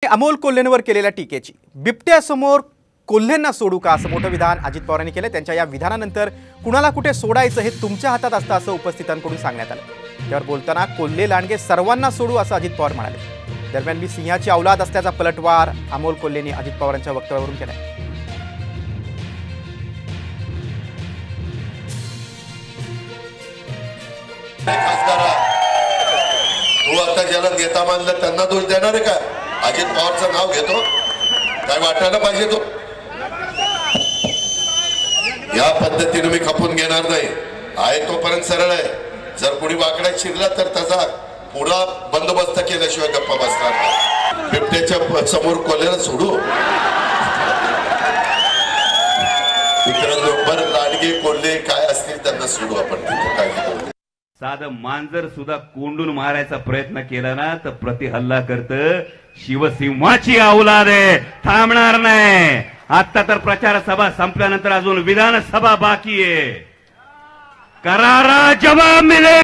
अमोल कोल्हेंवर केलेल्या टीकेची बिबट्यासमोर कोल्हेंना सोडू का असं मोठं विधान अजित पवारांनी केलं। त्यांच्या या विधानानंतर कुणाला कुठे सोडायचं हे तुमच्या हातात असतं असं उपस्थितांकडून सांगण्यात आलं। त्यावर बोलताना कोल्हे लांडगे सर्वांना सोडू असं अजित पवार म्हणाले। दरम्यान मी सिंहाची औलाद असल्याचा पलटवार अमोल कोल्हेंनी अजित पवारांच्या वक्तव्यावरून केला। तू आता ज्याला नेता मानलं त्यांना दोष देणार आहे का? अजित पवारचं नाव घेतो काय वाटायला पाहिजे तो या पद्धतीने मी खपून घेणार नाही। आहे तोपर्यंत सरळ आहे, जर कोणी वाकड्यात शिरला तर त्याचा पुरा बंदोबस्त केल्याशिवाय गप्पा बसणार नाही। बिबट्याच्या समोर कोल्हेला सोडू मित्रांनो, लांडगे कोल्हे काय असतील त्यांना सोडू आपण, तिथे काय करू। साधं मांजर सुद्धा कोंडून मारायचा प्रयत्न केला ना तर प्रतिहल्ला करत। शिवसिंहाची औलाद आहे, थांबणार नाही। आता तर प्रचार सभा संपल्यानंतर अजून विधानसभा बाकी आहे, करारा जवाब मिळेल।